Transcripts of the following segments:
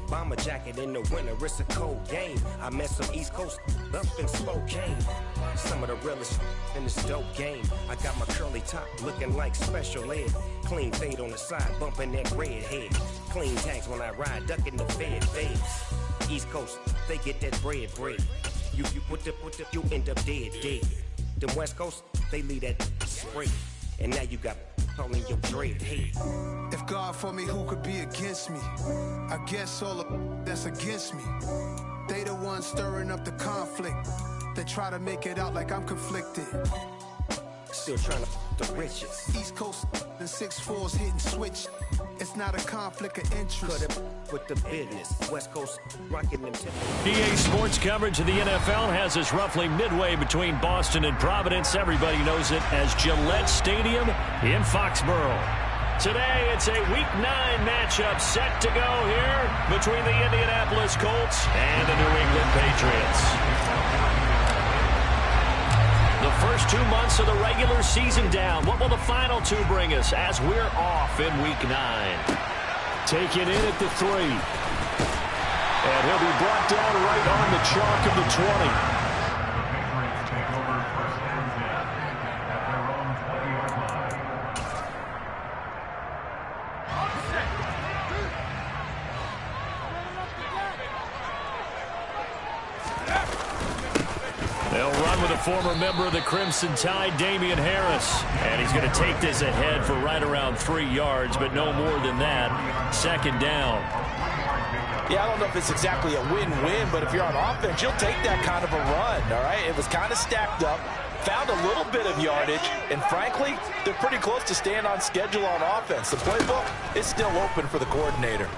Bomber jacket in the winter, it's a cold game. I met some East Coast up in Spokane. Some of the realest in this dope game. I got my curly top looking like special ed. Clean fade on the side, bumping that red head. Clean tags when I ride, ducking the fades. East Coast, they get that bread. You you end up dead. Them West Coast, they leave that spray. And now you got all in your dread head. If God for me, who could be against me? I guess all the that's against me. They the ones stirring up the conflict. They try to make it out like I'm conflicted. Still trying to the riches. East Coast and 6'4's hitting switch. It's not a conflict of interest. Cut it with the business. West Coast rocking them tips. EA Sports coverage of the NFL has us roughly midway between Boston and Providence. Everybody knows it as Gillette Stadium in Foxborough. Today, it's a Week 9 matchup set to go here between the Indianapolis Colts and the New England Patriots. The first 2 months of the regular season down. What will the final 2 bring us as we're off in Week 9? Taken in at the 3. And he'll be brought down right on the chalk of the 20. They'll run with a former member of the Crimson Tide, Damian Harris. And he's going to take this ahead for right around 3 yards, but no more than that. Second down. Yeah, I don't know if it's exactly a win-win, but if you're on offense, you'll take that kind of a run, all right? It was kind of stacked up, found a little bit of yardage, and frankly, they're pretty close to staying on schedule on offense. The playbook is still open for the coordinator.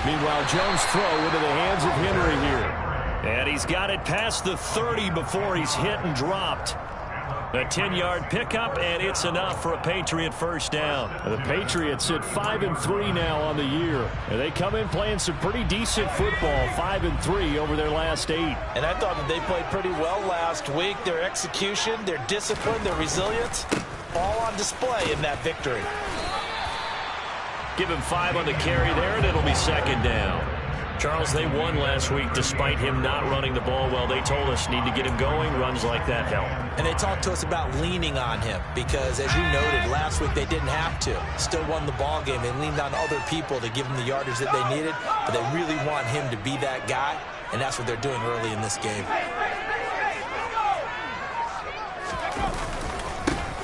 Meanwhile, Jones' throw into the hands of Henry here. And he's got it past the 30 before he's hit and dropped. A 10-yard pickup, and it's enough for a Patriot first down. The Patriots sit 5-3 now on the year. And they come in playing some pretty decent football, 5-3 over their last 8. And I thought that they played pretty well last week. Their execution, their discipline, their resilience, all on display in that victory. Give him 5 on the carry there, and it'll be second down. Charles, they won last week despite him not running the ball well. They told us need to get him going. Runs like that help. And they talked to us about leaning on him because, as you noted, last week they didn't have to. Still won the ball game. They leaned on other people to give them the yardage that they needed, but they really want him to be that guy, and that's what they're doing early in this game.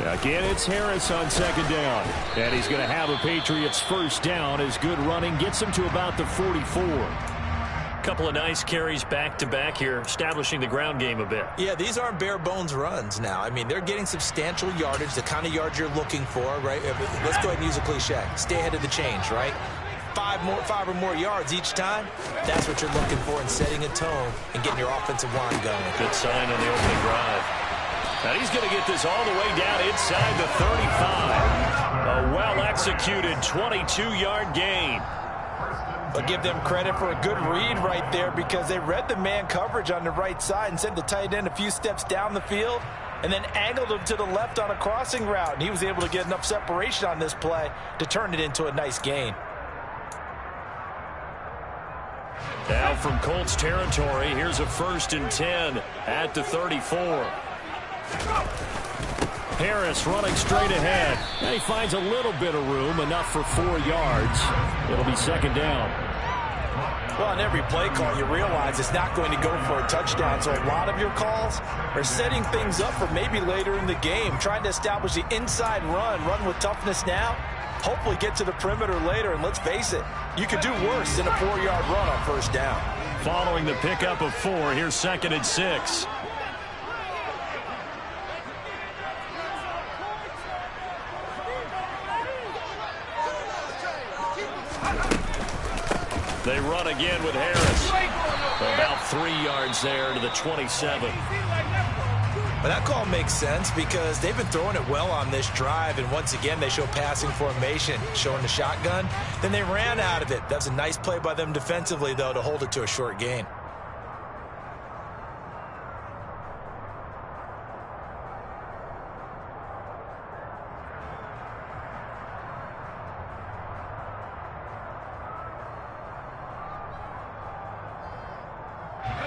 Again, it's Harris on second down. And he's going to have a Patriots first down as good running gets him to about the 44. Couple of nice carries back-to-back here, establishing the ground game a bit. Yeah, these aren't bare-bones runs now. I mean, they're getting substantial yardage, the kind of yards you're looking for, right? Let's go ahead and use a cliche. Stay ahead of the change, right? 5 or more yards each time. That's what you're looking for in setting a tone and getting your offensive line going. Good sign on the opening drive. And he's going to get this all the way down inside the 35. A well-executed 22-yard gain. But give them credit for a good read right there because they read the man coverage on the right side and sent the tight end a few steps down the field and then angled him to the left on a crossing route. And he was able to get enough separation on this play to turn it into a nice gain. Now from Colts territory, here's a 1st and 10 at the 34. Harris running straight ahead. And he finds a little bit of room, enough for 4 yards. It'll be second down. Well, on every play call, you realize it's not going to go for a touchdown. So a lot of your calls are setting things up for maybe later in the game, trying to establish the inside run with toughness now, hopefully get to the perimeter later. And let's face it, you could do worse than a 4-yard run on first down. Following the pickup of 4, here's 2nd and 6. They run again with Harris. About 3 yards there to the 27. But that call makes sense because they've been throwing it well on this drive, and once again they show passing formation, showing the shotgun. Then they ran out of it. That's a nice play by them defensively, though, to hold it to a short gain.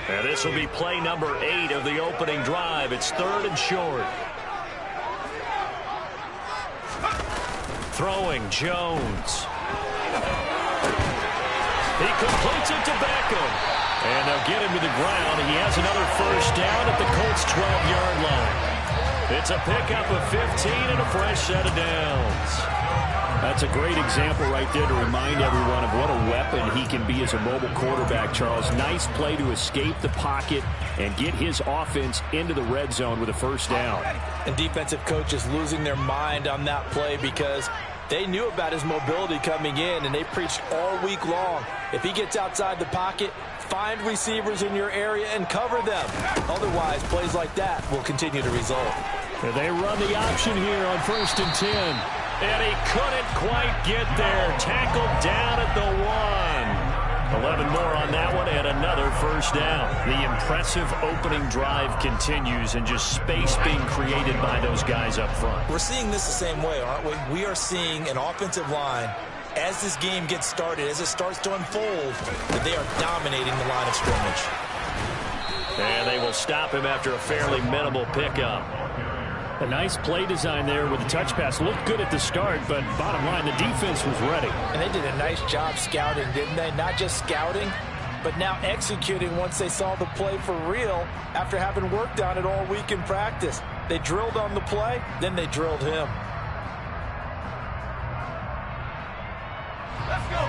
And this will be play number 8 of the opening drive. It's 3rd and short. Throwing Jones. He completes it to Beckham. And they'll get him to the ground. He has another first down at the Colts' 12-yard line. It's a pickup of 15 and a fresh set of downs. That's a great example right there to remind everyone of what a weapon he can be as a mobile quarterback, Charles. Nice play to escape the pocket and get his offense into the red zone with a first down. And defensive coaches losing their mind on that play because they knew about his mobility coming in, and they preached all week long. If he gets outside the pocket, find receivers in your area and cover them. Otherwise, plays like that will continue to result. And they run the option here on 1st and 10. And he couldn't quite get there. Tackled down at the 1. 11 more on that one and another first down. The impressive opening drive continues and just space being created by those guys up front. We're seeing this the same way, aren't we? We are seeing an offensive line, as this game gets started, as it starts to unfold, that they are dominating the line of scrimmage. And they will stop him after a fairly minimal pickup. A nice play design there with the touch pass. Looked good at the start, but bottom line, the defense was ready. And they did a nice job scouting, didn't they? Not just scouting, but now executing once they saw the play for real after having worked on it all week in practice. They drilled on the play, then they drilled him. Let's go.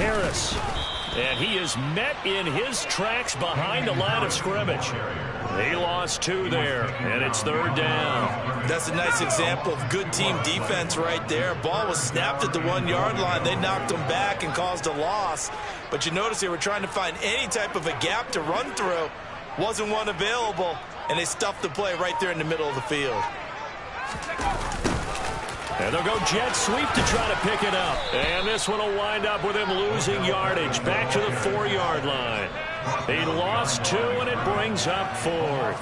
Harris. And he is met in his tracks behind the line of scrimmage. He lost 2 there, and it's 3rd down. That's a nice example of good team defense right there. Ball was snapped at the 1-yard line. They knocked him back and caused a loss. But you notice they were trying to find any type of a gap to run through. Wasn't one available, and they stuffed the play right there in the middle of the field. And they'll go jet sweep to try to pick it up. And this one will wind up with him losing yardage back to the 4-yard line. He lost 2, and it brings up 4th.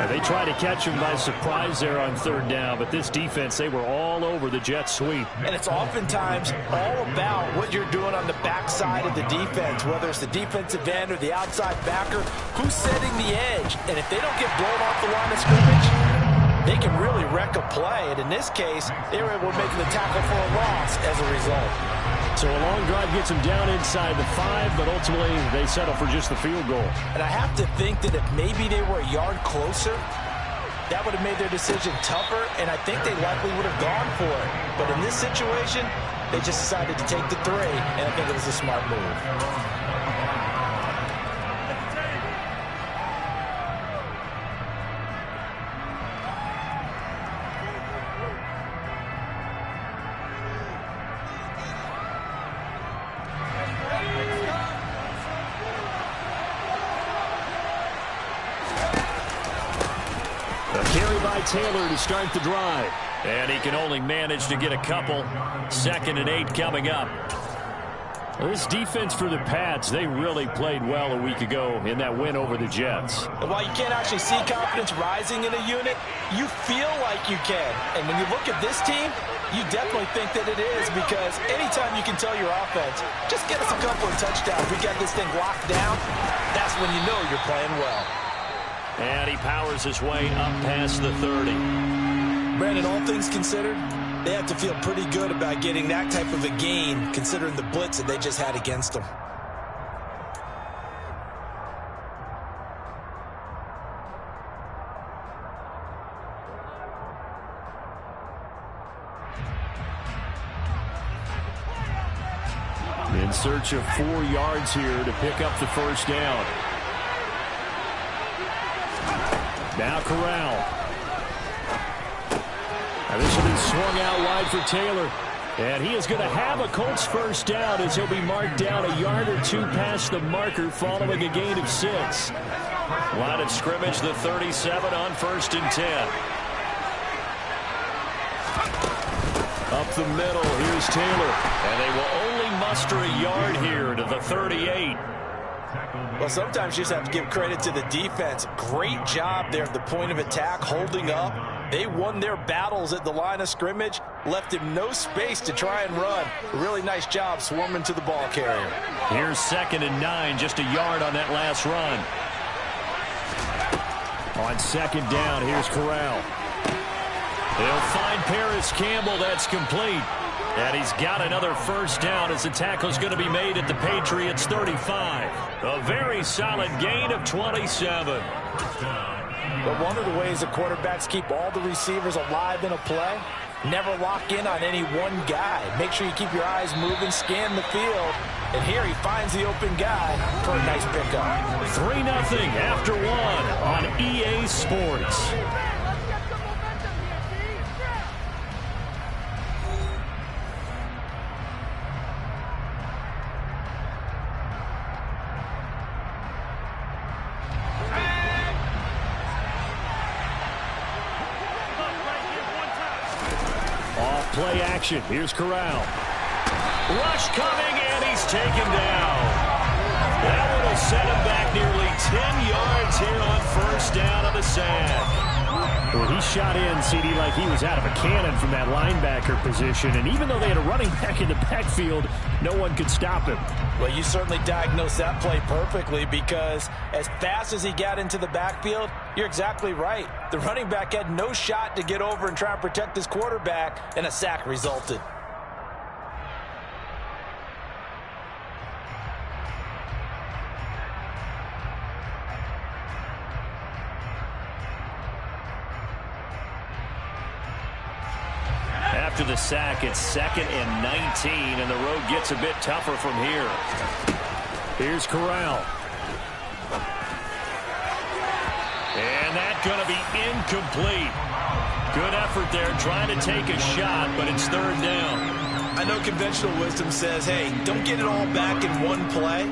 And they try to catch him by surprise there on 3rd down, but this defense, they were all over the jet sweep. And it's oftentimes all about what you're doing on the backside of the defense, whether it's the defensive end or the outside backer, who's setting the edge. And if they don't get blown off the line of scrimmage, they can really wreck a play. And in this case, they were able to make the tackle for a loss as a result. So a long drive gets them down inside the 5, but ultimately they settle for just the field goal. And I have to think that if maybe they were a yard closer, that would have made their decision tougher, and I think they likely would have gone for it. But in this situation, they just decided to take the 3, and I think it was a smart move. Taylor to start the drive. And he can only manage to get a couple. 2nd and 8 coming up. Well, this defense for the Pats, they really played well a week ago in that win over the Jets. And while you can't actually see confidence rising in a unit, you feel like you can. And when you look at this team, you definitely think that it is, because anytime you can tell your offense, just get us a couple of touchdowns, we got this thing locked down, that's when you know you're playing well. And he powers his way up past the 30. Brandon, all things considered, they have to feel pretty good about getting that type of a gain, considering the blitz that they just had against them. In search of 4 yards here to pick up the first down. Now Corral. Now this will be swung out wide for Taylor. And he is going to have a Colts first down as he'll be marked down a yard or 2 past the marker following a gain of 6. Line of scrimmage, the 37 on 1st and 10. Up the middle, here's Taylor. And they will only muster a yard here to the 38. Well, sometimes you just have to give credit to the defense. Great job there at the point of attack, holding up. They won their battles at the line of scrimmage, left him no space to try and run. A really nice job swarming to the ball carrier. Here's 2nd and 9, just a yard on that last run. On 2nd down, here's Corral. They'll find Paris Campbell. That's complete. And he's got another first down as the tackle's going to be made at the Patriots' 35. A very solid gain of 27. But one of the ways the quarterbacks keep all the receivers alive in a play, never lock in on any one guy. Make sure you keep your eyes moving, scan the field. And here he finds the open guy for a nice pickup. 3-0 after 1 on EA Sports. Play action. Here's Corral. Rush coming, and he's taken down. That one will set him back nearly 10 yards here on first down on the sack. Well, he shot in, CD, like he was out of a cannon from that linebacker position. And even though they had a running back in the backfield, no one could stop him. Well, you certainly diagnosed that play perfectly, because as fast as he got into the backfield, you're exactly right. The running back had no shot to get over and try and protect his quarterback, and a sack resulted. After the sack, it's 2nd and 19, and the road gets a bit tougher from here. Here's Corral. And that's going to be incomplete. Good effort there, trying to take a shot, but it's 3rd down. I know conventional wisdom says, hey, don't get it all back in one play.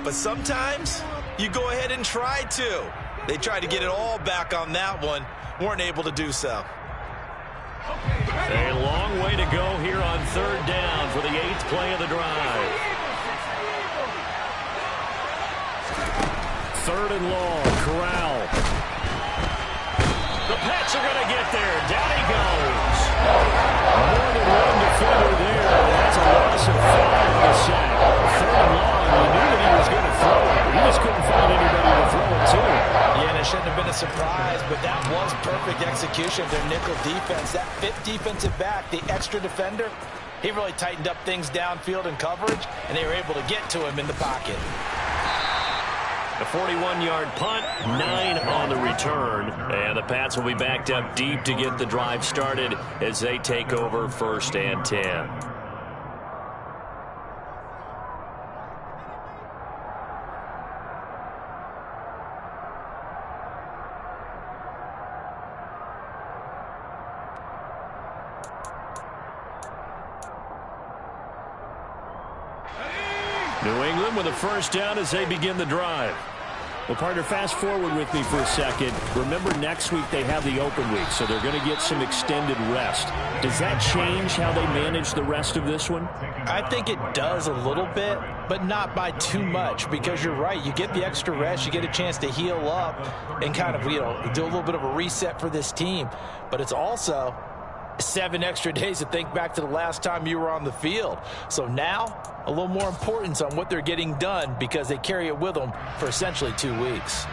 But sometimes you go ahead and try to. They tried to get it all back on that one, weren't able to do so. A long way to go here on 3rd down for the 8th play of the drive. 3rd and long, Corral. The Pats are going to get there. Down he goes. More than one defender there. That's a loss of 5 on the sack. 3rd and long. He knew that he was going to throw it. He just couldn't find anybody to throw it to. Yeah, and it shouldn't have been a surprise, but that was perfect execution of their nickel defense. That 5th defensive back, the extra defender, he really tightened up things downfield in coverage, and they were able to get to him in the pocket. The 41-yard punt, 9 on the return, and the Pats will be backed up deep to get the drive started as they take over 1st and 10. New England with a first down as they begin the drive. Well, partner, fast forward with me for a second. Remember, next week they have the open week, so they're going to get some extended rest. Does that change how they manage the rest of this one? I think it does a little bit, but not by too much, because you're right. You get the extra rest. You get a chance to heal up and kind of, do a little bit of a reset for this team. But it's also 7 extra days to think back to the last time you were on the field. So now, a little more importance on what they're getting done, because they carry it with them for essentially 2 weeks.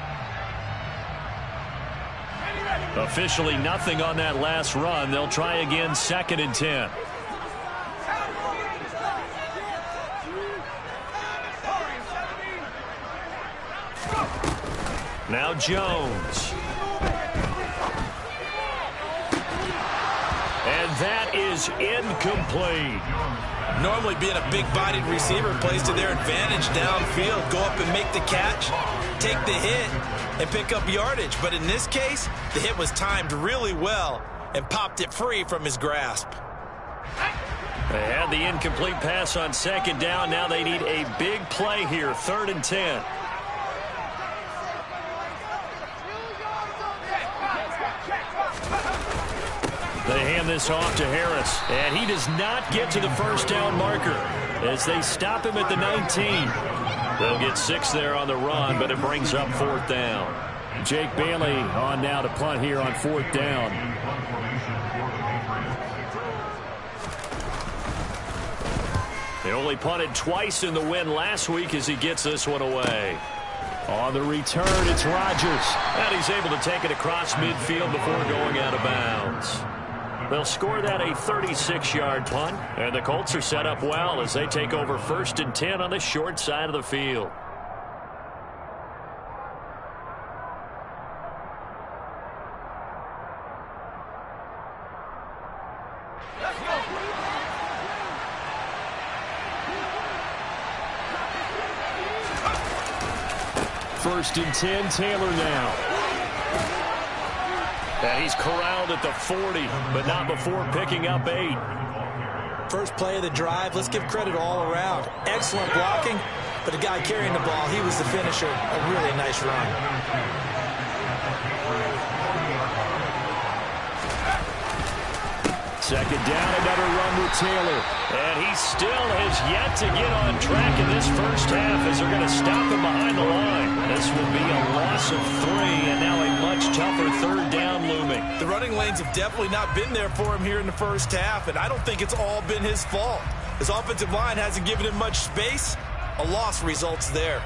Officially nothing on that last run. They'll try again, 2nd and 10. Now Jones. And that is incomplete. Normally being a big-bodied receiver plays to their advantage downfield. Go up and make the catch, take the hit, and pick up yardage. But in this case, the hit was timed really well and popped it free from his grasp. They had the incomplete pass on 2nd down. Now they need a big play here, 3rd and 10. They hand this off to Harris, and he does not get to the first down marker as they stop him at the 19. They'll get 6 there on the run, but it brings up 4th down. Jake Bailey on now to punt here on 4th down. They only punted twice in the win last week as he gets this one away. On the return, it's Rodgers. And he's able to take it across midfield before going out of bounds. They'll score that a 36-yard punt, and the Colts are set up well as they take over 1st and 10 on the short side of the field. First and 10, Taylor now. And he's corralled at the 40, but not before picking up 8. First play of the drive, let's give credit all around. Excellent blocking, but the guy carrying the ball, he was the finisher. A really nice run. Second down, another run with Taylor. And he still has yet to get on track in this first half as they're going to stop him behind the line. This will be a loss of 3, and now a much tougher 3rd down looming. The running lanes have definitely not been there for him here in the first half, and I don't think it's all been his fault. His offensive line hasn't given him much space. A loss results there.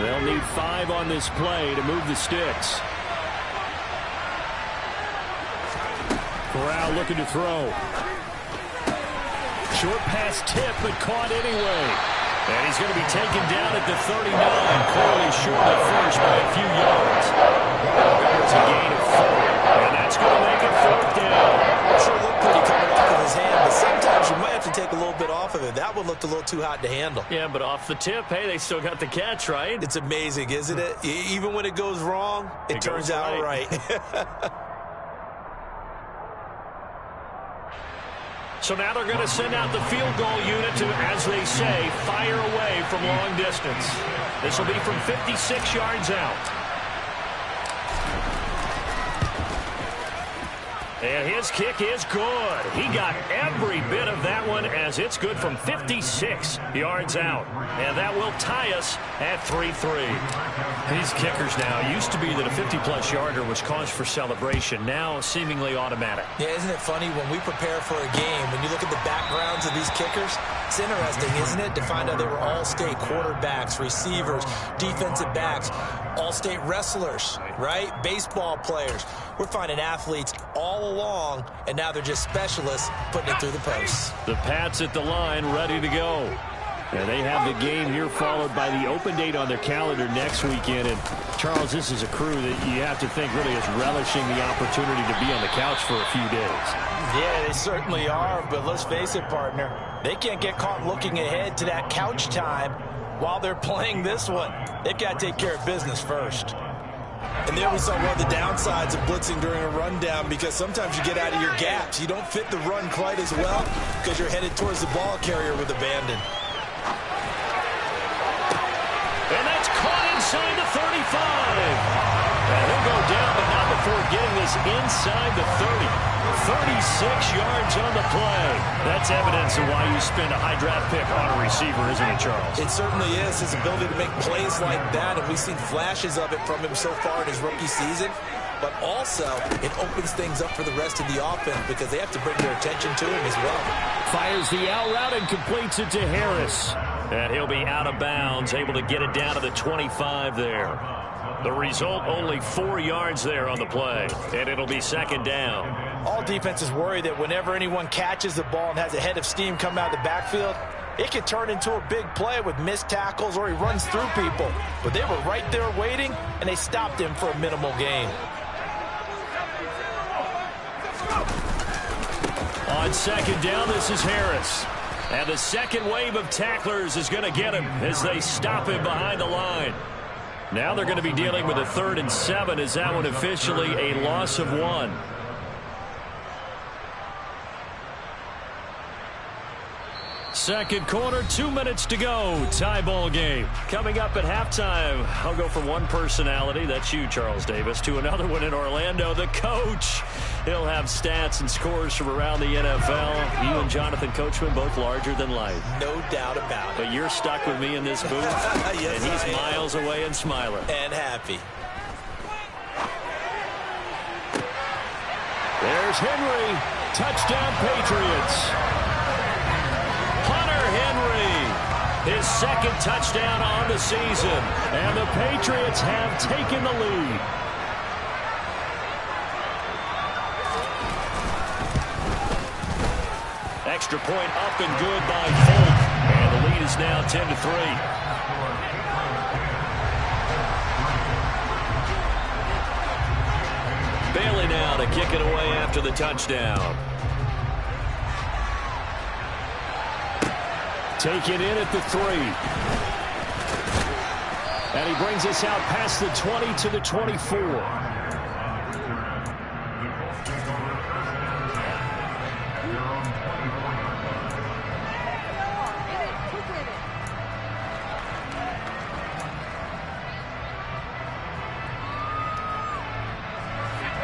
They'll need 5 on this play to move the sticks. Corral looking to throw. Short pass tip, but caught anyway. And he's going to be taken down at the 39, clearly short at first by a few yards. It's a gain of 4, and that's going to make it 4th down. Sure looked pretty coming off of his hand, but sometimes you might have to take a little bit off of it. That one looked a little too hot to handle. Yeah, but off the tip, hey, they still got the catch, right? It's amazing, isn't it? Even when it goes wrong, it turns out right. So now they're going to send out the field goal unit to, as they say, fire away from long distance. This will be from 56 yards out. And his kick is good. He got every bit of that one as it's good from 56 yards out. And that will tie us at 3-3. These kickers now, used to be that a 50-plus yarder was cause for celebration. Now seemingly automatic. Yeah, isn't it funny when we prepare for a game, when you look at the backgrounds of these kickers, it's interesting, isn't it, to find out they were all-state quarterbacks, receivers, defensive backs, all-state wrestlers, right? Baseball players. We're finding athletes all along, and now they're just specialists putting it through the posts. The Pats at the line, ready to go. And they have the game here followed by the open date on their calendar next weekend. And, Charles, this is a crew that you have to think really is relishing the opportunity to be on the couch for a few days. Yeah, they certainly are, but let's face it, partner. They can't get caught looking ahead to that couch time while they're playing this one. They've got to take care of business first. And there we saw one of the downsides of blitzing during a rundown, because sometimes you get out of your gaps. You don't fit the run quite as well because you're headed towards the ball carrier with abandon. And that's caught inside the 35. And he'll go down, but not before getting this inside the 30. 36 yards on the play. That's evidence of why you spend a high draft pick on a receiver, isn't it, Charles? It certainly is, his ability to make plays like that, and we've seen flashes of it from him so far in his rookie season. But also, it opens things up for the rest of the offense because they have to bring their attention to him as well. Fires the out route and completes it to Harris. And he'll be out of bounds, able to get it down to the 25 there. The result, only 4 yards there on the play, and it'll be second down. All defenses worry that whenever anyone catches the ball and has a head of steam come out of the backfield, it can turn into a big play with missed tackles or he runs through people. But they were right there waiting, and they stopped him for a minimal gain. On second down, this is Harris. And the second wave of tacklers is going to get him as they stop him behind the line. Now they're going to be dealing with a 3rd and 7 as that one officially a loss of 1. second quarter, 2 minutes to go. Tie ball game. Coming up at halftime, I'll go from one personality, that's you, Charles Davis, to another one in Orlando, the coach. He'll have stats and scores from around the NFL. You and Jonathan Coachman both larger than life. No doubt about it. But you're stuck with me in this booth, yes, and he's miles away and smiling. And happy. There's Henry. Touchdown, Patriots. Hunter Henry. His second touchdown on the season. And the Patriots have taken the lead. Extra point up and good by Folk. And the lead is now 10-3. Bailey now to kick it away after the touchdown. Taken in at the 3. And he brings us out past the 20 to the 24.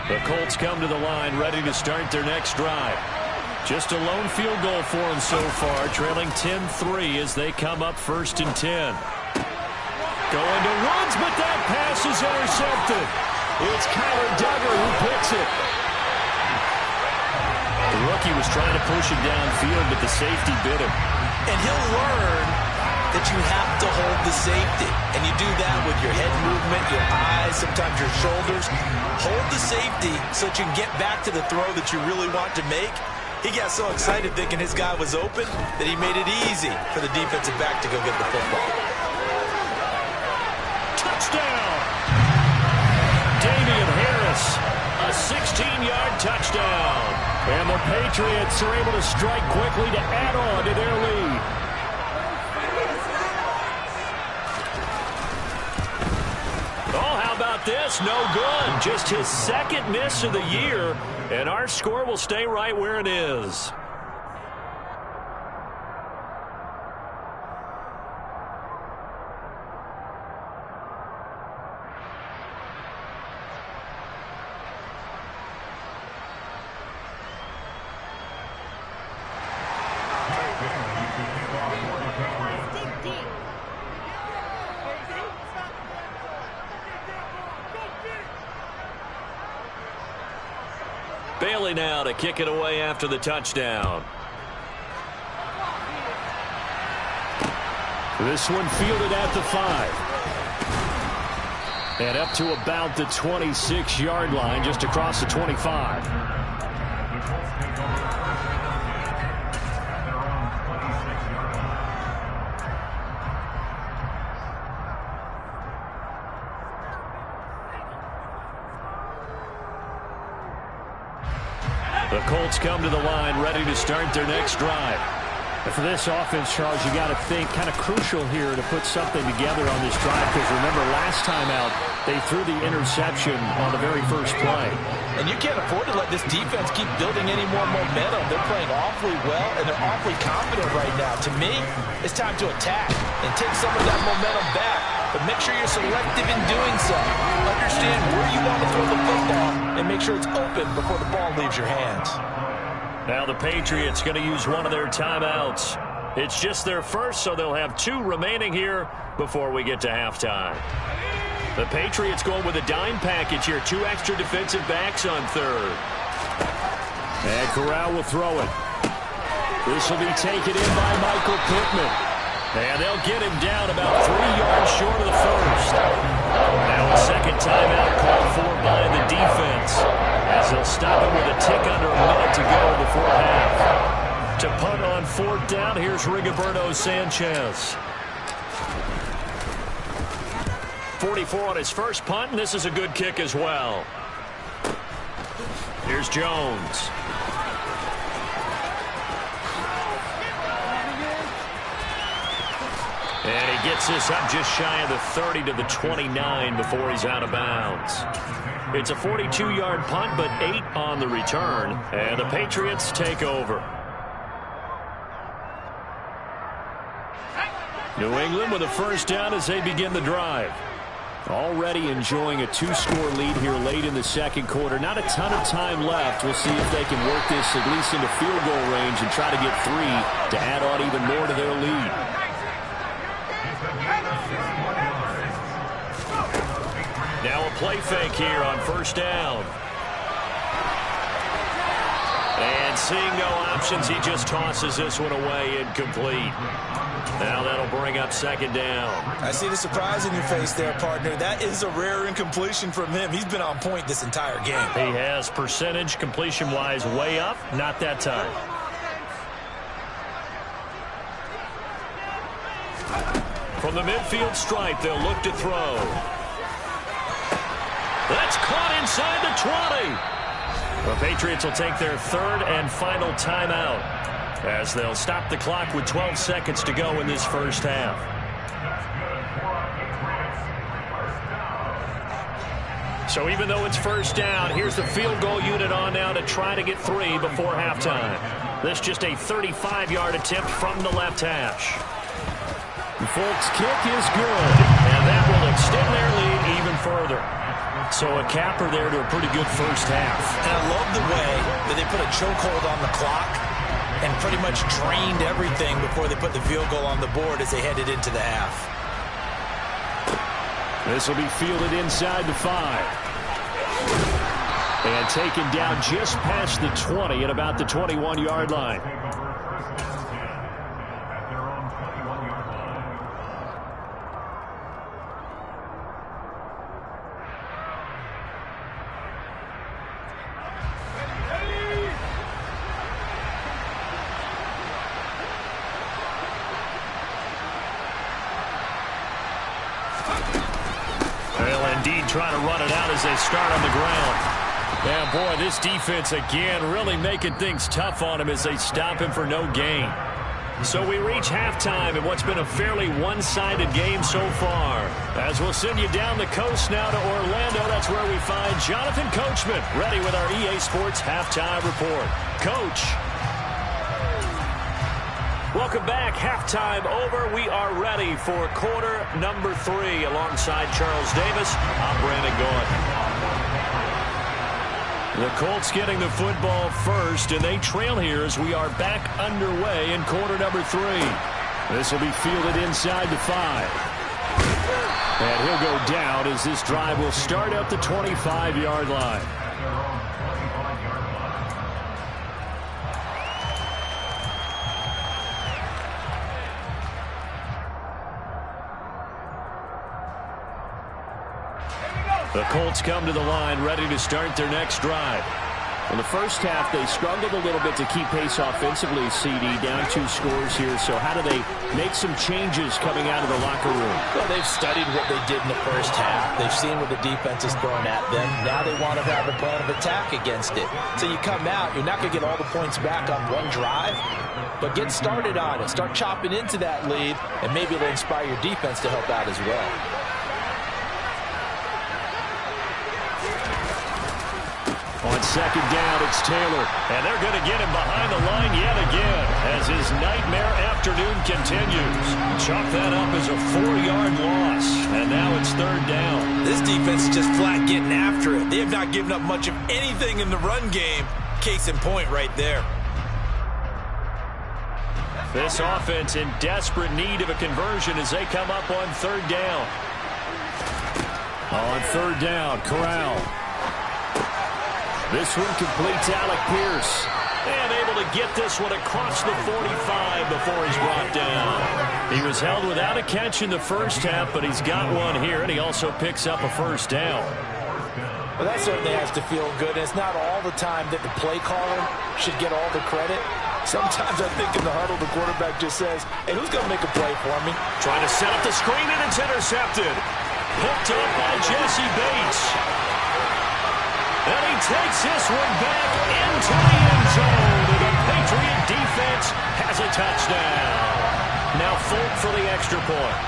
The Colts come to the line, ready to start their next drive. Just a lone field goal for them so far, trailing 10-3 as they come up 1st and 10. Going to Woods, but that pass is intercepted. It's Kyler Duggar who picks it. The rookie was trying to push it downfield, but the safety bit him. And he'll learn that you have to hold the safety. And you do that with your head movement, your eyes, sometimes your shoulders. Hold the safety so that you can get back to the throw that you really want to make. He got so excited thinking his guy was open that he made it easy for the defensive back to go get the football. Touchdown! Damian Harris, a 16-yard touchdown. And the Patriots are able to strike quickly to add on to their lead. Oh, how about this? No good. Just his second miss of the year, and our score will stay right where it is. Bailey now to kick it away after the touchdown. This one fielded at the 5. And up to about the 26-yard line, just across the 25. The Colts come to the line, ready to start their next drive. And for this offense, Charles, you got to think kind of crucial here to put something together on this drive, because remember last time out they threw the interception on the very first play. And you can't afford to let this defense keep building any more momentum. They're playing awfully well, and they're awfully confident right now. To me, it's time to attack and take some of that momentum back. But make sure you're selective in doing so. Understand where you want to throw the football and make sure it's open before the ball leaves your hands. Now the Patriots going to use one of their timeouts. It's just their first, so they'll have 2 remaining here before we get to halftime. The Patriots going with a dime package here. 2 extra defensive backs on third. And Corral will throw it. This will be taken in by Michael Pittman. And they'll get him down about 3 yards short of the first. Now a second timeout called for by the defense, as they'll stop it with a tick under a minute to go before half. To punt on 4th down, here's Rigoberto Sanchez. 44 on his first punt, and this is a good kick as well. Here's Jones. And he gets this up just shy of the 30 to the 29 before he's out of bounds. It's a 42-yard punt, but 8 on the return, and the Patriots take over. New England with a first down as they begin the drive. Already enjoying a 2-score lead here late in the second quarter. Not a ton of time left. We'll see if they can work this at least into field goal range and try to get 3 to add on even more to their lead. Now a play fake here on first down. And seeing no options, he just tosses this one away incomplete. Now that'll bring up second down. I see the surprise in your face there, partner. That is a rare incompletion from him. He's been on point this entire game. He has percentage completion-wise way up. Not that time. From the midfield stripe, they'll look to throw. That's caught inside the 20. The Patriots will take their third and final timeout, as they'll stop the clock with 12 seconds to go in this first half. So even though it's first down, here's the field goal unit on now to try to get 3 before halftime. This just a 35-yard attempt from the left hash. The Folks kick is good, and that will extend their lead even further. So a capper there to a pretty good first half. And I love the way that they put a chokehold on the clock and pretty much drained everything before they put the field goal on the board as they headed into the half. This will be fielded inside the 5. And taken down just past the 20 at about the 21-yard line. Trying to run it out as they start on the ground. And boy, this defense again really making things tough on him as they stop him for no gain. So we reach halftime in what's been a fairly one-sided game so far. As we'll send you down the coast now to Orlando, that's where we find Jonathan Coachman ready with our EA Sports Halftime Report. Coach. Welcome back. Halftime over. We are ready for quarter number 3. Alongside Charles Davis, I'm Brandon Gaudin. The Colts getting the football first, and they trail here as we are back underway in quarter number 3. This will be fielded inside the 5. And he'll go down as this drive will start at the 25-yard line. The Colts come to the line ready to start their next drive. In the first half, they struggled a little bit to keep pace offensively, CD, down 2 scores here. So how do they make some changes coming out of the locker room? Well, they've studied what they did in the first half. They've seen what the defense is throwing at them. Now they want to have a plan of attack against it. So you come out, you're not going to get all the points back on one drive, but get started on it. Start chopping into that lead, and maybe it'll inspire your defense to help out as well. On second down, it's Taylor, and they're going to get him behind the line yet again as his nightmare afternoon continues. Chalk that up as a 4-yard loss, and now it's third down. This defense is just flat getting after it. They have not given up much of anything in the run game. Case in point right there. This offense in desperate need of a conversion as they come up on third down. On third down, Corral. This one completes Alec Pierce. And able to get this one across the 45 before he's brought down. He was held without a catch in the first half, but he's got one here, and he also picks up a first down. Well, that certainly has to feel good. And it's not all the time that the play caller should get all the credit. Sometimes I think in the huddle, the quarterback just says, hey, who's going to make a play for me? Trying to set up the screen, and it's intercepted. Hooked up by Jesse Bates. And he takes this one back into the end zone. And the Patriot defense has a touchdown. Now Folk for the extra point.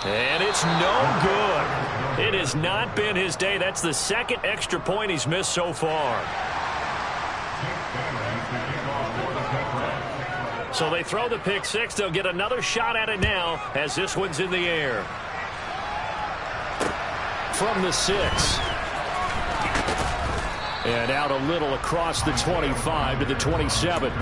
And it's no good. It has not been his day. That's the second extra point he's missed so far. So they throw the pick six. They'll get another shot at it now as this one's in the air. From the 6. And out a little across the 25 to the 27.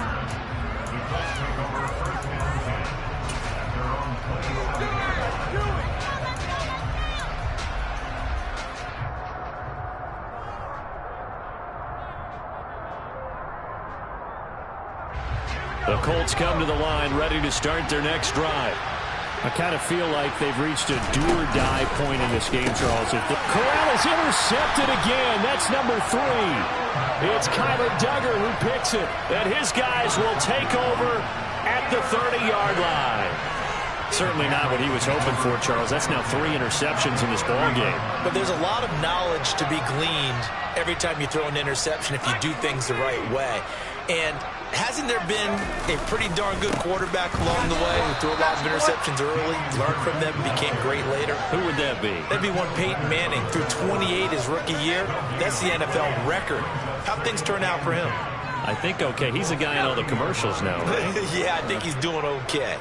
The Colts come to the line ready to start their next drive. I kind of feel like they've reached a do-or-die point in this game, Charles. Corral is intercepted again. That's number 3. It's Kyler Duggar who picks it. And his guys will take over at the 30-yard line. Certainly not what he was hoping for, Charles. That's now 3 interceptions in this ball game. But there's a lot of knowledge to be gleaned every time you throw an interception if you do things the right way. And hasn't there been a pretty darn good quarterback along the way who threw a lot of interceptions early, learned from them, became great later? Who would that be? That'd be one Peyton Manning. Threw 28 his rookie year. That's the NFL record. How'd things turn out for him? I think okay. He's a guy in all the commercials now, right? Yeah, I think he's doing okay.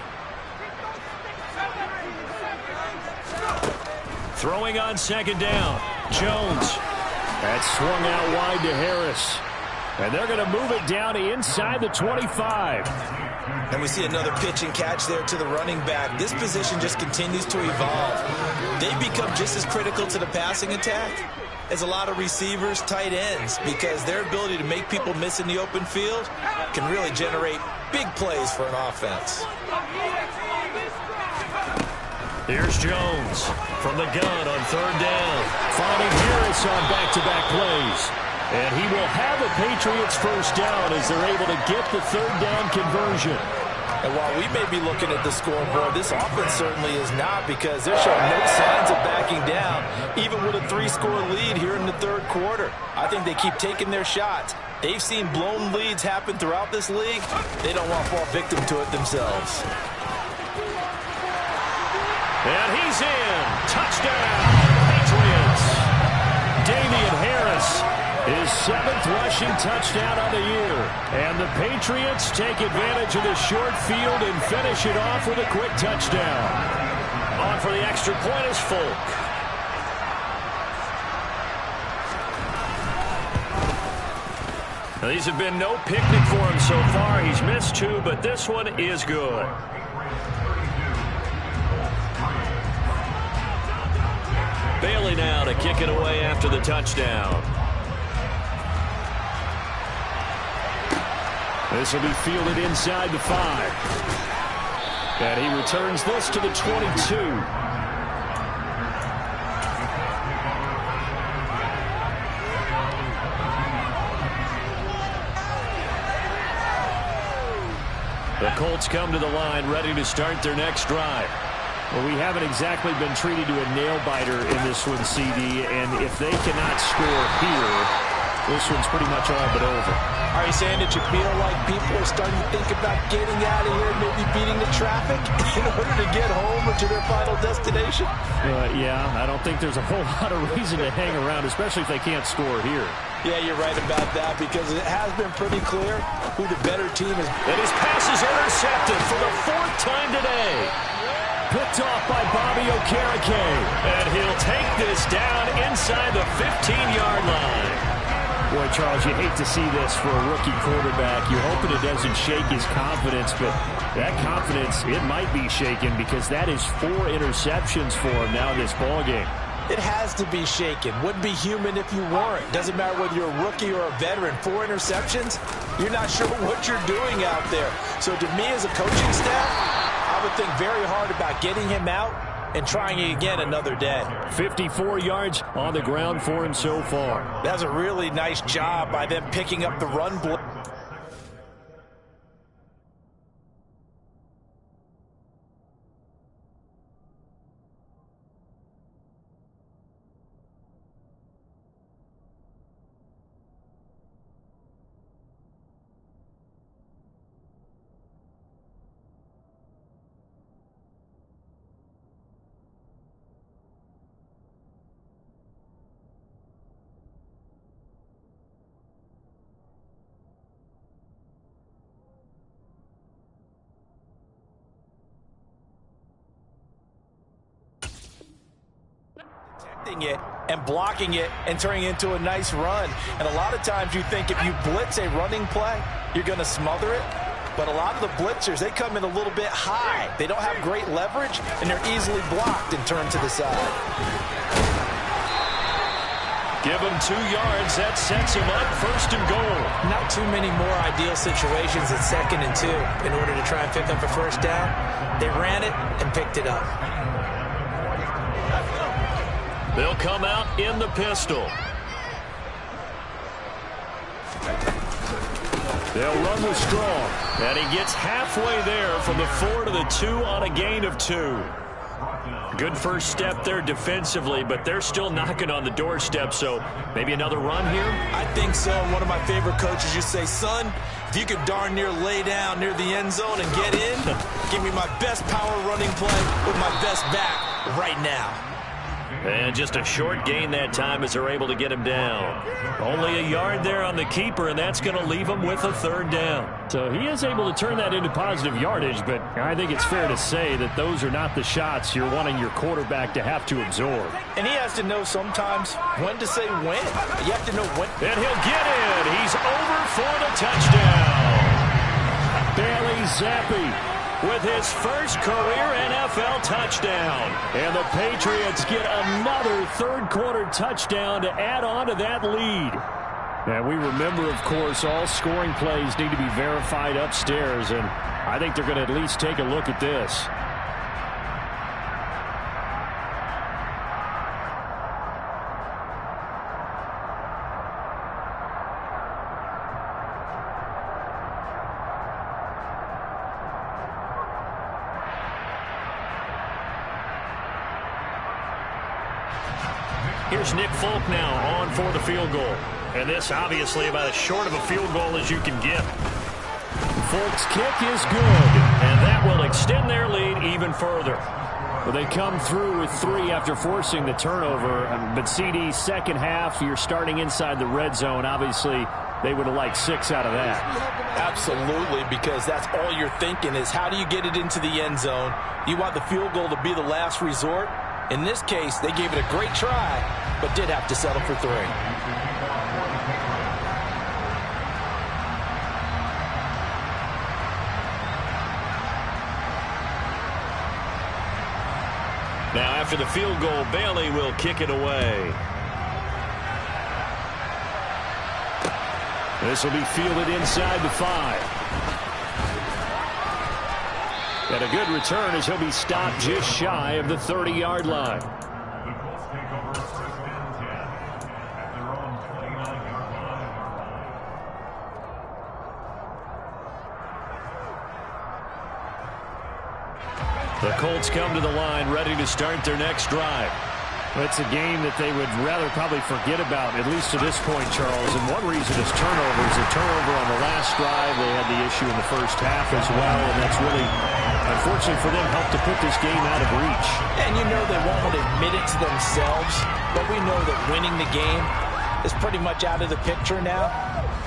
Throwing on second down. Jones. That's swung out wide to Harris. And they're going to move it down inside the 25. And we see another pitch and catch there to the running back. This position just continues to evolve. They become just as critical to the passing attack as a lot of receivers, tight ends, because their ability to make people miss in the open field can really generate big plays for an offense. Here's Jones from the gun on third down. Finding Harris on back-to-back plays. And he will have the Patriots first down as they're able to get the third down conversion. And while we may be looking at the scoreboard, this offense certainly is not, because they're showing no signs of backing down, even with a 3-score lead here in the third quarter. I think they keep taking their shots. They've seen blown leads happen throughout this league. They don't want to fall victim to it themselves. And he's in. Touchdown, Patriots. Damian Harris, his 7th rushing touchdown of the year. And the Patriots take advantage of the short field and finish it off with a quick touchdown. On for the extra point is Folk. Now, these have been no picnic for him so far. He's missed 2, but this one is good. Bailey now to kick it away after the touchdown. This will be fielded inside the 5. And he returns this to the 22. The Colts come to the line ready to start their next drive. Well, we haven't exactly been treated to a nail-biter in this one, CD, and if they cannot score here, this one's pretty much all but over. Are you saying that you feel like people are starting to think about getting out of here, maybe beating the traffic in order to get home or to their final destination? Yeah, I don't think there's a whole lot of reason to hang around, especially if they can't score here. Yeah, you're right about that, because it has been pretty clear who the better team is. And his pass is intercepted for the 4th time today. Picked off by Bobby Okereke. And he'll take this down inside the 15-yard line. Boy, Charles, you hate to see this for a rookie quarterback. You're hoping it doesn't shake his confidence, but that confidence, it might be shaken, because that is 4 interceptions for him now in this ballgame. It has to be shaken. Wouldn't be human if you weren't. Doesn't matter whether you're a rookie or a veteran. 4 interceptions, you're not sure what you're doing out there. So to me, as a coaching staff, I would think very hard about getting him out and trying it again another day. 54 yards on the ground for him so far. That's a really nice job by them picking up the run block. it and blocking it and turning it into a nice run. And a lot of times you think if you blitz a running play, you're going to smother it. But a lot of the blitzers, they come in a little bit high. They don't have great leverage, and they're easily blocked and turned to the side. Give him 2 yards. That sets him up 1st and goal. Not too many more ideal situations at 2nd and 2 in order to try and pick up a 1st down. They ran it and picked it up. They'll come out in the pistol. They'll run with Strong. And he gets halfway there from the 4 to the 2 on a gain of 2. Good first step there defensively, but they're still knocking on the doorstep, so maybe another run here? I think so. One of my favorite coaches used to say, son, if you could darn near lay down near the end zone and get in, give me my best power running play with my best back right now. And just a short gain that time as they're able to get him down. Only a yard there on the keeper, and that's going to leave him with a 3rd down. So he is able to turn that into positive yardage, but I think it's fair to say that those are not the shots you're wanting your quarterback to have to absorb. And he has to know sometimes when to say when. You have to know when. And he'll get in. He's over for the touchdown. Bailey Zappi with his first career NFL touchdown. And the Patriots get another 3rd quarter touchdown to add on to that lead. And we remember, of course, all scoring plays need to be verified upstairs, and I think they're going to at least take a look at this. Here's Nick Folk now on for the field goal. And this obviously about as short of a field goal as you can get. Folk's kick is good, and that will extend their lead even further. Well, they come through with 3 after forcing the turnover. But CD, second half, you're starting inside the red zone. Obviously, they would have liked 6 out of that. Absolutely, because that's all you're thinking is how do you get it into the end zone? You want the field goal to be the last resort. In this case, they gave it a great try, but did have to settle for 3. Now, after the field goal, Bailey will kick it away. This will be fielded inside the 5. And a good return as he'll be stopped just shy of the 30-yard line. The Colts come to the line ready to start their next drive. It's a game that they would rather probably forget about, at least to this point, Charles. And one reason is turnovers. A turnover on the last drive. They had the issue in the first half as well, and that's really, unfortunately for them, helped to put this game out of reach. And you know they won't admit it to themselves, but we know that winning the game is pretty much out of the picture now.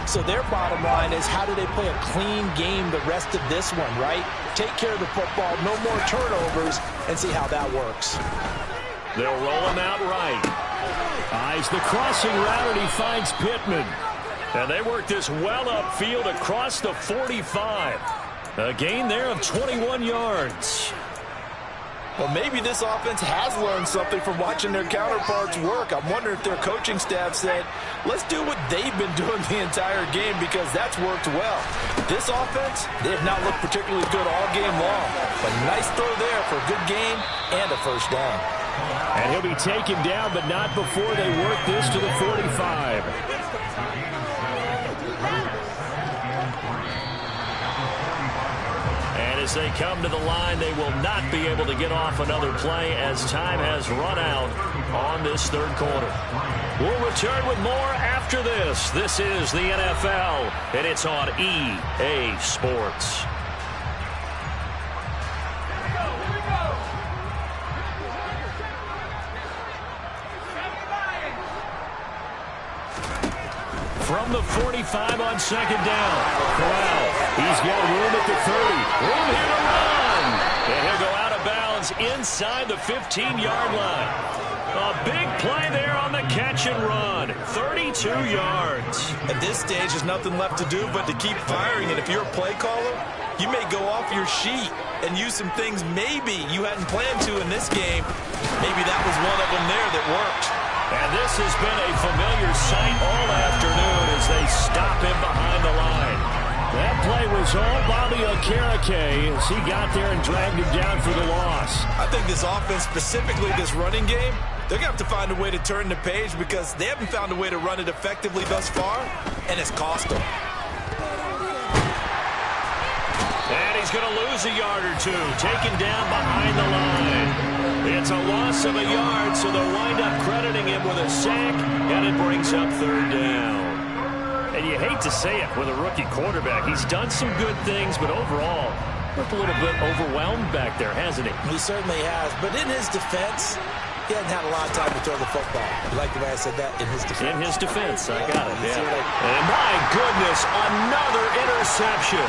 So their bottom line is how do they play a clean game the rest of this one, right? Take care of the football, no more turnovers, and see how that works. They'll roll him out right. Eyes the crossing route, and he finds Pittman. And they work this well upfield across the 45. A gain there of 21 yards. Well, maybe this offense has learned something from watching their counterparts work. I'm wondering if their coaching staff said, let's do what they've been doing the entire game because that's worked well. This offense, they have not looked particularly good all game long. But nice throw there for a good gain and a 1st down. And he'll be taken down, but not before they work this to the 45. And as they come to the line, they will not be able to get off another play as time has run out on this 3rd quarter. We'll return with more after this. This is the NFL, and it's on EA Sports. From the 45 on 2nd down. Corral, he's got room at the 30. Room here to run. And he'll go out of bounds inside the 15-yard line. A big play catch and run. 32 yards. At this stage, there's nothing left to do but to keep firing. And if you're a play caller, you may go off your sheet and use some things maybe you hadn't planned to in this game. Maybe that was one of them there that worked. And this has been a familiar sight all afternoon as they stop him behind the line. That play was all Bobby Okereke as he got there and dragged him down for the loss. I think this offense, specifically this running game, they're going to have to find a way to turn the page because they haven't found a way to run it effectively thus far, and it's cost them. And he's going to lose a yard or two, taken down behind the line. It's a loss of a yard, so they'll wind up crediting him with a sack, and it brings up third down. And you hate to say it with a rookie quarterback. He's done some good things, but overall, looked a little bit overwhelmed back there, hasn't he? He certainly has, but in his defense, he hasn't had a lot of time to throw the football. You like the way I said that? In his defense. In his defense, I got it, yeah. And my goodness, another interception.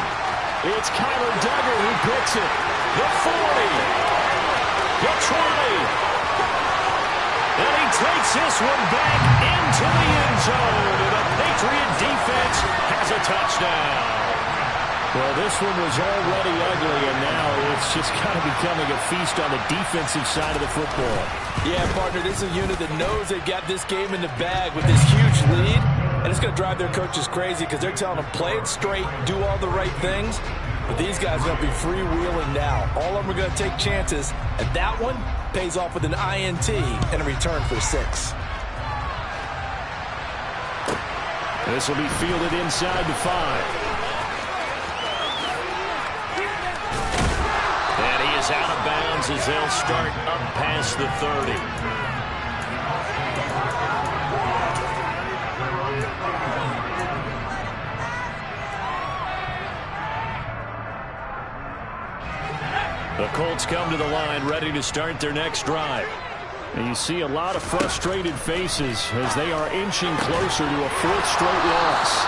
It's Kyler Duggar who picks it. The 40. The 20. And he takes this one back into the end zone. And the Patriot defense has a touchdown. Well, this one was already ugly, and now it's just kind of becoming a feast on the defensive side of the football. Yeah, partner, this is a unit that knows they've got this game in the bag with this huge lead. And it's going to drive their coaches crazy because they're telling them play it straight, do all the right things. But these guys are going to be freewheeling now. All of them are going to take chances, and that one pays off with an INT and a return for 6. This will be fielded inside the 5. And he is out of bounds as they'll start up past the 30. The Colts come to the line ready to start their next drive. And you see a lot of frustrated faces as they are inching closer to a 4th straight loss.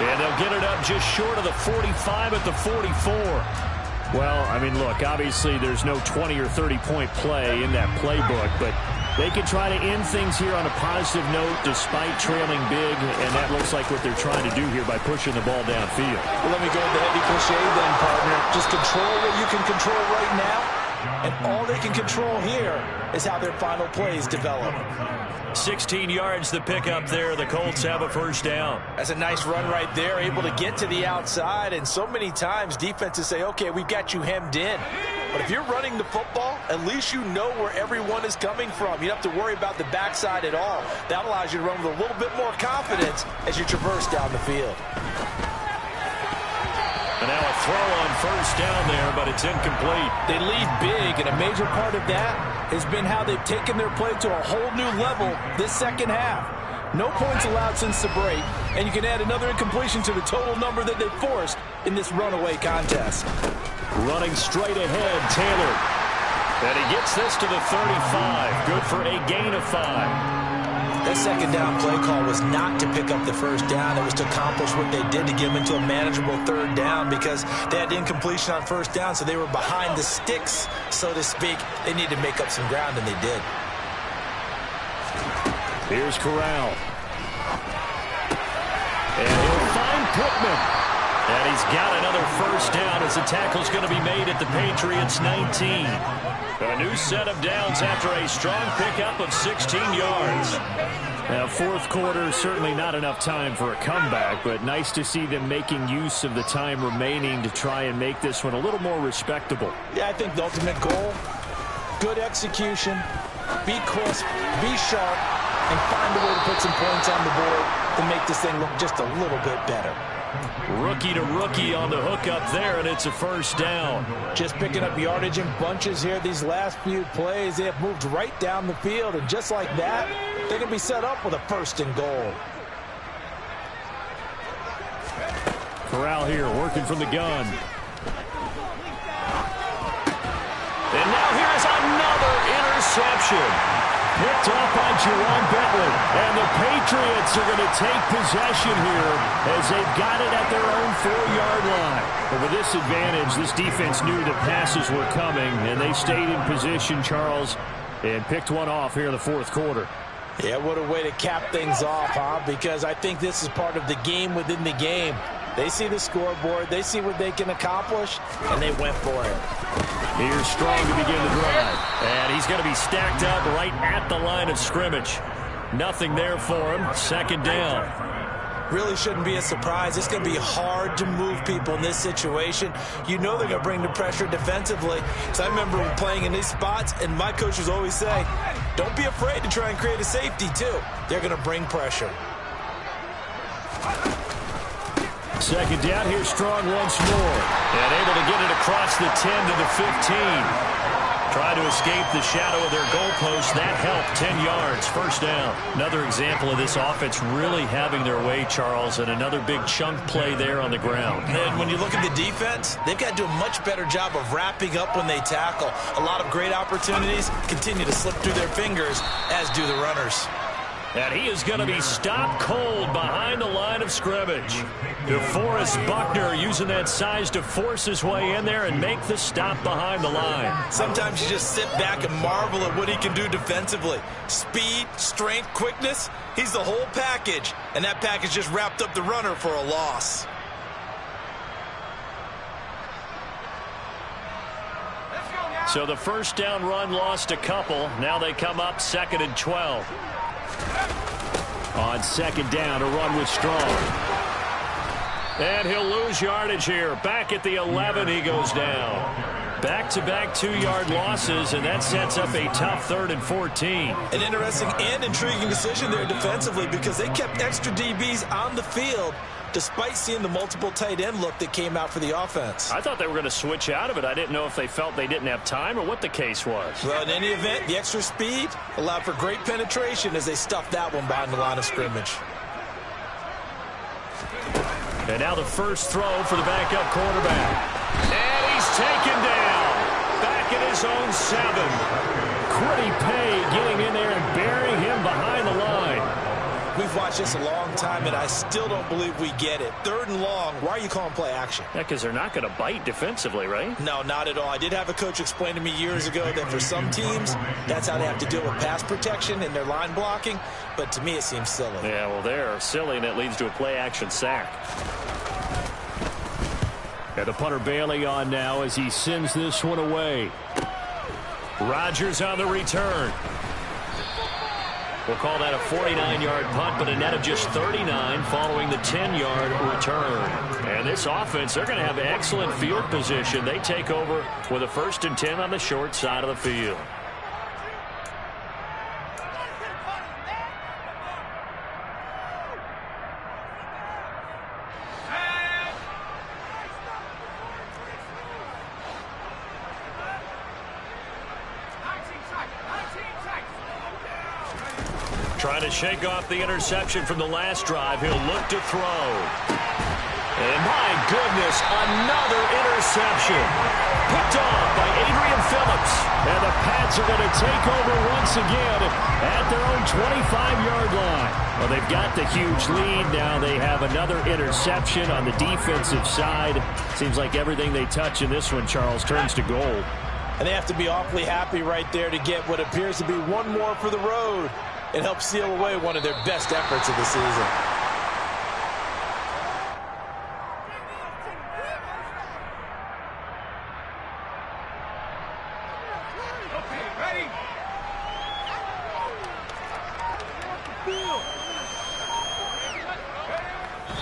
And they'll get it up just short of the 45 at the 44. Well, I mean, look, obviously there's no 20 or 30-point play in that playbook, but they can try to end things here on a positive note despite trailing big, and that looks like what they're trying to do here by pushing the ball downfield. Well, let me go with the heavy cliche then, partner. Just control what you can control right now, and all they can control here is how their final plays develop. 16 yards to pick up there. The Colts have a first down. That's a nice run right there, able to get to the outside, and so many times defenses say, okay, we've got you hemmed in. But if you're running the football, at least you know where everyone is coming from. You don't have to worry about the backside at all. That allows you to run with a little bit more confidence as you traverse down the field. And now a throw on first down there, but it's incomplete. They lead big, and a major part of that has been how they've taken their play to a whole new level this second half. No points allowed since the break, and you can add another incompletion to the total number that they forced in this runaway contest. Running straight ahead, Taylor. And he gets this to the 35. Good for a gain of 5. That second down play call was not to pick up the first down. It was to accomplish what they did to get them into a manageable third down because they had incompletion on first down, so they were behind the sticks, so to speak. They needed to make up some ground, and they did. Here's Corral. And he'll find Pittman. And he's got another first down as the tackle's going to be made at the Patriots' 19. A new set of downs after a strong pickup of 16 yards. Now, 4th quarter, certainly not enough time for a comeback, but nice to see them making use of the time remaining to try and make this one a little more respectable. Yeah, I think the ultimate goal, good execution, be crisp, be sharp, and find a way to put some points on the board to make this thing look just a little bit better. Rookie to rookie on the hook up there, and it's a first down. Just picking up yardage in bunches here these last few plays. They have moved right down the field, and just like that, they can be set up with a 1st and goal. Corral here working from the gun. And now here's another interception. Picked off by Jerome Bentley. And the Patriots are going to take possession here as they've got it at their own 4-yard line. But with this advantage, this defense knew the passes were coming, and they stayed in position, Charles, and picked one off here in the 4th quarter. Yeah, what a way to cap things off, huh? Because I think this is part of the game within the game. They see the scoreboard, they see what they can accomplish, and they went for it. Here's Strong to begin the drive. And he's going to be stacked up right at the line of scrimmage. Nothing there for him. Second down. Really shouldn't be a surprise. It's going to be hard to move people in this situation. You know they're going to bring the pressure defensively. So I remember playing in these spots, and my coaches always say, don't be afraid to try and create a safety, too. They're going to bring pressure. Second down, here's Strong once more. And able to get it across the 10 to the 15. Try to escape the shadow of their goalpost. That helped. 10 yards, first down. Another example of this offense really having their way, Charles, and another big chunk play there on the ground. And when you look at the defense, they've got to do a much better job of wrapping up when they tackle. A lot of great opportunities continue to slip through their fingers, as do the runners. And he is going to be stopped cold behind the line of scrimmage. DeForest Buckner using that size to force his way in there and make the stop behind the line. Sometimes you just sit back and marvel at what he can do defensively. Speed, strength, quickness, he's the whole package. And that package just wrapped up the runner for a loss. So the first down run lost a couple. Now they come up 2nd and 12. On second down, a run with Strong. And he'll lose yardage here. Back at the 11, he goes down. Back-to-back 2-yard losses, and that sets up a tough 3rd and 14. An interesting and intriguing decision there defensively because they kept extra DBs on the field despite seeing the multiple tight end look that came out for the offense. I thought they were going to switch out of it. I didn't know if they felt they didn't have time or what the case was. Well, in any event, the extra speed allowed for great penetration as they stuffed that one behind the line of scrimmage. And now the first throw for the backup quarterback. And he's taken down. Back at his own 7. Quiddy Pay getting in there and burying him behind the line. We've watched this a long time, and I still don't believe we get it. 3rd and long, why are you calling play action? Yeah, because they're not going to bite defensively, right? No, not at all. I did have a coach explain to me years ago that for some teams, that's how they have to deal with pass protection and their line blocking, but to me it seems silly. Yeah, well, they're silly, and it leads to a play-action sack. And the punter Bailey on now as he sends this one away. Rodgers on the return. We'll call that a 49-yard punt, but a net of just 39 following the 10-yard return. And this offense, they're going to have excellent field position. They take over with a 1st and 10 on the short side of the field. Trying to shake off the interception from the last drive. He'll look to throw. And my goodness, another interception. Picked off by Adrian Phillips. And the Pats are going to take over once again at their own 25-yard line. Well, they've got the huge lead. Now they have another interception on the defensive side. Seems like everything they touch in this one, Charles, turns to gold. And they have to be awfully happy right there to get what appears to be one more for the road. It helps seal away one of their best efforts of the season.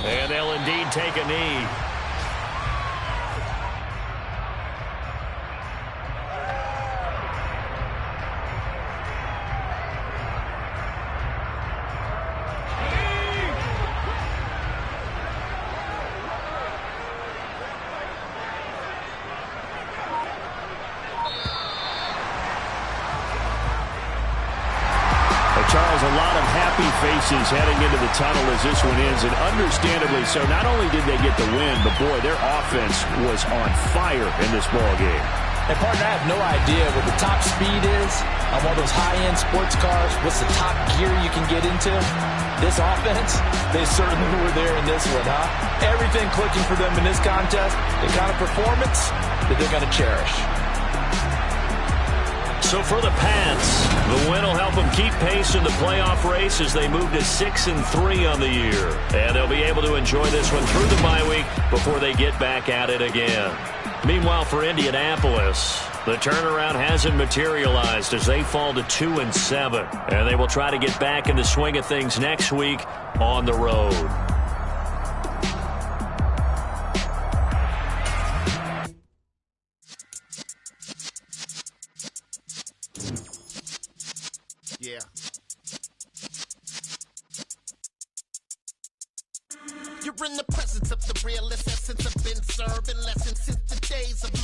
And they'll indeed take a knee. Charles, a lot of happy faces heading into the tunnel as this one ends, and understandably so. Not only did they get the win, but boy, their offense was on fire in this ball game. And partner, I have no idea what the top speed is on one of those high-end sports cars. What's the top gear you can get into? This offense, they certainly were there in this one, huh? Everything clicking for them in this contest, the kind of performance that they're going to cherish. So for the Pats, the win will help help them keep pace in the playoff race as they move to 6-3 on the year. And they'll be able to enjoy this one through the bye week before they get back at it again. Meanwhile, for Indianapolis, the turnaround hasn't materialized as they fall to 2-7. And they will try to get back in the swing of things next week on the road. Yeah. You're in the presence of the real essence of been serving lessons since the days of